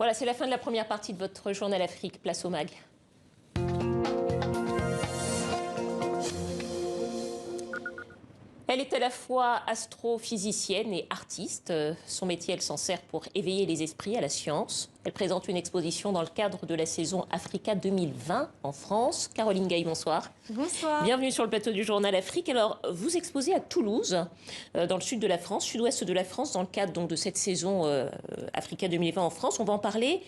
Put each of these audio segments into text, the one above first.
Voilà, c'est la fin de la première partie de votre journal Afrique. Place au MAG. Elle est à la fois astrophysicienne et artiste. Son métier, elle s'en sert pour éveiller les esprits à la science. Elle présente une exposition dans le cadre de la saison Africa 2020 en France. Caroline Gaye, bonsoir. Bonsoir. Bienvenue sur le plateau du journal Afrique. Alors, vous exposez à Toulouse, dans le sud de la France, sud-ouest de la France, dans le cadre donc, de cette saison Africa 2020 en France. On va en parler.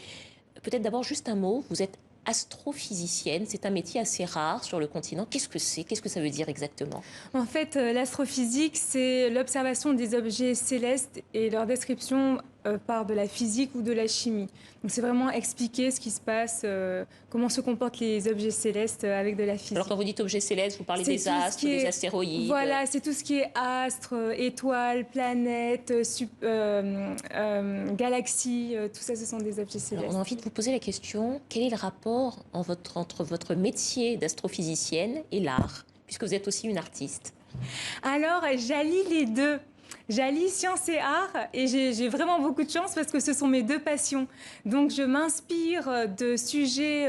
Peut-être d'abord juste un mot. Vous êtes astrophysicienne, c'est un métier assez rare sur le continent. Qu'est-ce que c'est? Qu'est-ce que ça veut dire exactement? En fait, l'astrophysique, c'est l'observation des objets célestes et leur description par de la physique ou de la chimie. Donc c'est vraiment expliquer ce qui se passe, comment se comportent les objets célestes avec de la physique. Alors quand vous dites objets célestes, vous parlez des astres, des astéroïdes? Voilà, c'est tout ce qui est astres, étoiles, planètes, galaxies, tout ça, ce sont des objets célestes. Alors, on a envie de vous poser la question, quel est le rapport entre votre métier d'astrophysicienne et l'art, puisque vous êtes aussi une artiste? Alors, j'allie les deux. J'allie science et art et j'ai vraiment beaucoup de chance parce que ce sont mes deux passions. Donc je m'inspire de sujets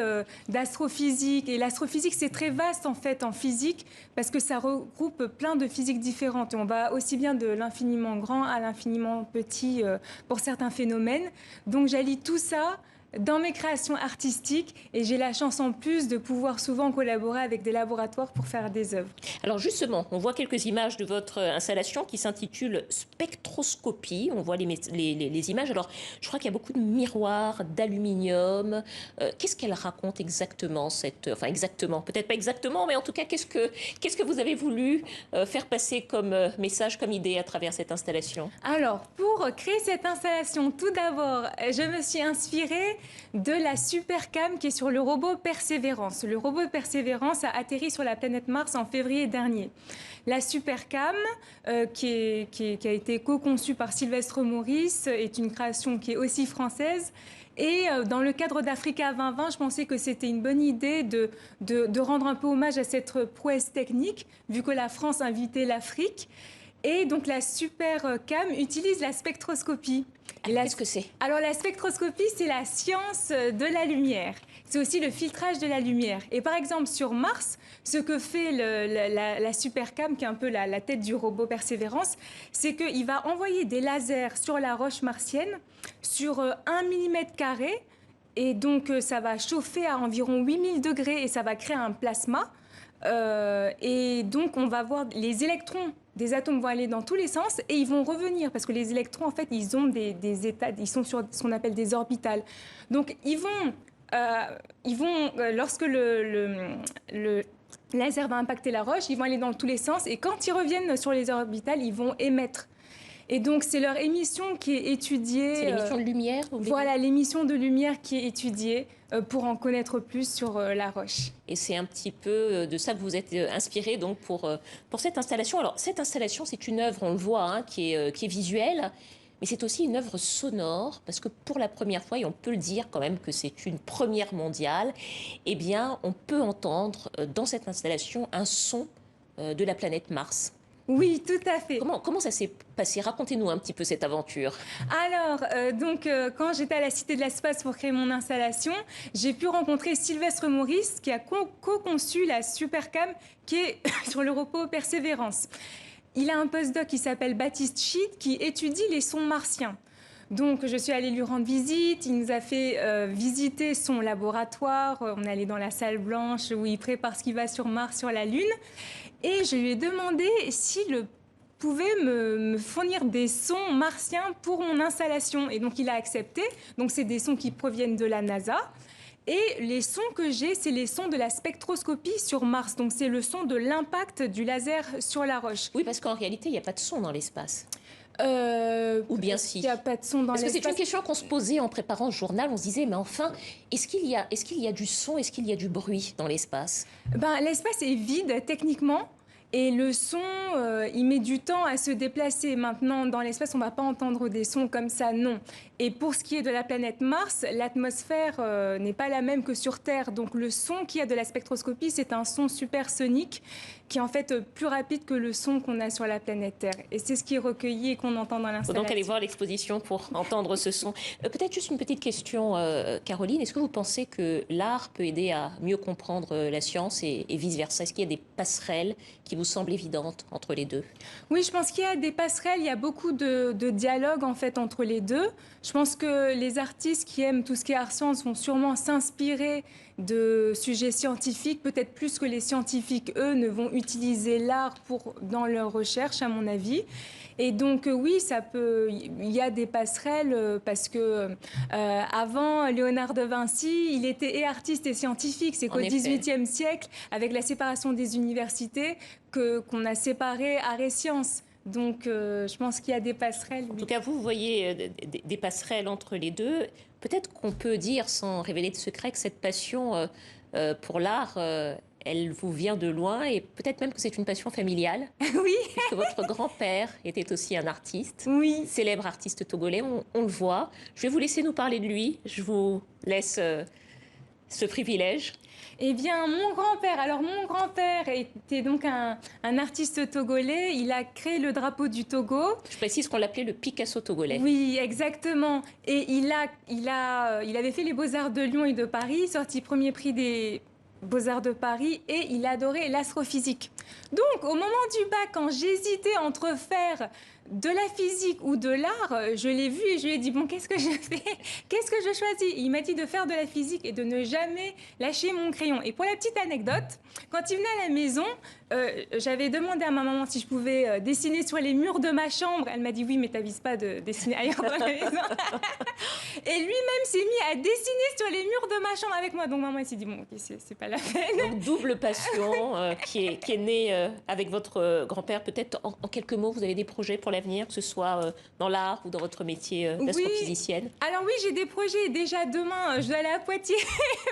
d'astrophysique et l'astrophysique c'est très vaste en fait en physique parce que ça regroupe plein de physiques différentes et on va aussi bien de l'infiniment grand à l'infiniment petit pour certains phénomènes. Donc j'allie tout ça dans mes créations artistiques et j'ai la chance en plus de pouvoir souvent collaborer avec des laboratoires pour faire des œuvres. Alors justement, on voit quelques images de votre installation qui s'intitule Spectroscopie. On voit les images. Alors je crois qu'il y a beaucoup de miroirs, d'aluminium. Qu'est-ce qu'elle raconte exactement enfin exactement, peut-être pas exactement, mais en tout cas qu'est-ce que vous avez voulu faire passer comme message, comme idée à travers cette installation? Alors pour créer cette installation, tout d'abord, je me suis inspirée de la Supercam qui est sur le robot Persévérance. Le robot Persévérance a atterri sur la planète Mars en février dernier. La Supercam, qui a été co-conçue par Sylvestre Maurice, est une création qui est aussi française. Et dans le cadre d'Africa 2020, je pensais que c'était une bonne idée de rendre un peu hommage à cette prouesse technique, vu que la France invitait l'Afrique. Et donc la Supercam utilise la spectroscopie. Qu'est-ce que c'est? Alors la spectroscopie, c'est la science de la lumière. C'est aussi le filtrage de la lumière. Et par exemple, sur Mars, ce que fait la Supercam, qui est un peu la tête du robot Persévérance, c'est qu'il va envoyer des lasers sur la roche martienne, sur 1 mm², et donc ça va chauffer à environ 8000 degrés et ça va créer un plasma. Et donc on va voir les électrons des atomes vont aller dans tous les sens et ils vont revenir parce que les électrons en fait ils ont des états, ils sont sur ce qu'on appelle des orbitales. Donc ils vont lorsque le laser va impacter la roche, ils vont aller dans tous les sens et quand ils reviennent sur les orbitales, ils vont émettre. Et donc, c'est leur émission qui est étudiée. C'est l'émission de lumière? Voilà, l'émission de lumière qui est étudiée pour en connaître plus sur la roche. Et c'est un petit peu de ça que vous êtes inspiré donc pour cette installation. Alors, cette installation, c'est une œuvre, on le voit, hein, qui est visuelle, mais c'est aussi une œuvre sonore, parce que pour la première fois, et on peut le dire quand même que c'est une première mondiale, eh bien, on peut entendre dans cette installation un son de la planète Mars. Oui, tout à fait. Comment ça s'est passé? Racontez-nous un petit peu cette aventure. Alors, quand j'étais à la Cité de l'Espace pour créer mon installation, j'ai pu rencontrer Sylvestre Maurice qui a co-conçu la Supercam qui est sur le robot Persévérance. Il a un postdoc qui s'appelle Baptiste Schied qui étudie les sons martiens. Donc, je suis allée lui rendre visite. Il nous a fait visiter son laboratoire. On est allé dans la salle blanche où il prépare ce qui va sur Mars, sur la Lune. Et je lui ai demandé s'il pouvait me fournir des sons martiens pour mon installation. Et donc, il a accepté. Donc, c'est des sons qui proviennent de la NASA. Et les sons que j'ai, c'est les sons de la spectroscopie sur Mars. Donc, c'est le son de l'impact du laser sur la roche. Oui, parce qu'en réalité, il n'y a pas de son dans l'espace. Ou bien si. Il n'y a pas de son dans l'espace. Parce que c'est une question qu'on se posait en préparant ce journal. On se disait, mais enfin, est-ce qu'il y a du son, est-ce qu'il y a du bruit dans l'espace? L'espace est vide techniquement. Et le son, il met du temps à se déplacer. Maintenant, dans l'espace, on ne va pas entendre des sons comme ça, non. Et pour ce qui est de la planète Mars, l'atmosphère n'est pas la même que sur Terre. Donc le son qu'il y a de la spectroscopie, c'est un son supersonique qui est en fait plus rapide que le son qu'on a sur la planète Terre. Et c'est ce qui est recueilli et qu'on entend dans Il faut l'installation. donc aller voir l'exposition pour entendre ce son. Peut-être juste une petite question, Caroline. Est-ce que vous pensez que l'art peut aider à mieux comprendre la science et vice-versa? Est-ce qu'il y a des passerelles qui vous semblent évidentes entre les deux? Oui, je pense qu'il y a des passerelles, il y a beaucoup de dialogue en fait entre les deux. Je pense que les artistes qui aiment tout ce qui est art science vont sûrement s'inspirer de sujets scientifiques, peut-être plus que les scientifiques, eux, ne vont utiliser l'art dans leurs recherches, à mon avis. Et donc oui, il y a des passerelles parce que avant Léonard de Vinci, il était et artiste et scientifique. C'est qu'au XVIIIe siècle, avec la séparation des universités, qu'on a séparé art et sciences. Donc je pense qu'il y a des passerelles. En tout cas, vous voyez des passerelles entre les deux. Peut-être qu'on peut dire, sans révéler de secret, que cette passion pour l'art, elle vous vient de loin et peut-être même que c'est une passion familiale. Oui. Puisque votre grand-père était aussi un artiste, oui. Célèbre artiste togolais, on le voit. Je vais vous laisser nous parler de lui. Je vous laisse ce privilège. Eh bien, mon grand-père était donc un artiste togolais. Il a créé le drapeau du Togo. Je précise qu'on l'appelait le Picasso togolais. Oui, exactement. Et il avait fait les Beaux-Arts de Lyon et de Paris, sorti premier prix des Beaux-Arts de Paris, et il adorait l'astrophysique. Donc, au moment du bac, quand j'hésitais entre faire de la physique ou de l'art, je l'ai vu et je lui ai dit, bon, qu'est-ce que je fais? Qu'est-ce que je choisis? Il m'a dit de faire de la physique et de ne jamais lâcher mon crayon. Et pour la petite anecdote, quand il venait à la maison, j'avais demandé à ma maman si je pouvais dessiner sur les murs de ma chambre. Elle m'a dit, oui, mais t'avises pas de dessiner ailleurs dans la maison. Et lui-même s'est mis à dessiner sur les murs de ma chambre avec moi. Donc maman, elle s'est dit, bon, ok, c'est pas la peine. Donc, double passion qui est née avec votre grand-père. Peut-être en quelques mots, vous avez des projets pour l'avenir, que ce soit dans l'art ou dans votre métier d'astrophysicienne? Oui. Alors oui, j'ai des projets. Déjà demain, je dois aller à Poitiers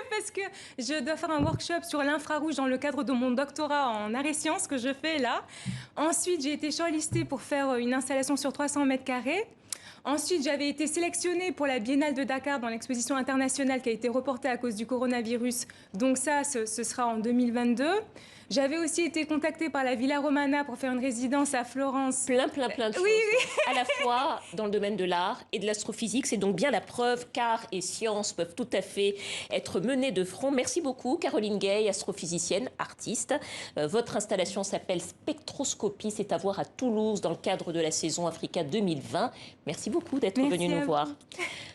parce que je dois faire un workshop sur l'infrarouge dans le cadre de mon doctorat en arts et sciences que je fais là. Ensuite, j'ai été shortlistée pour faire une installation sur 300 mètres carrés. Ensuite, j'avais été sélectionnée pour la Biennale de Dakar dans l'exposition internationale qui a été reportée à cause du coronavirus. Donc ça, ce sera en 2022. J'avais aussi été contactée par la Villa Romana pour faire une résidence à Florence. Plein de choses. Oui. À la fois dans le domaine de l'art et de l'astrophysique. C'est donc bien la preuve qu'art et science peuvent tout à fait être menés de front. Merci beaucoup, Caroline Gay, astrophysicienne, artiste. Votre installation s'appelle Spectroscopie. C'est à voir à Toulouse dans le cadre de la saison Africa 2020. Merci beaucoup d'être venue nous voir.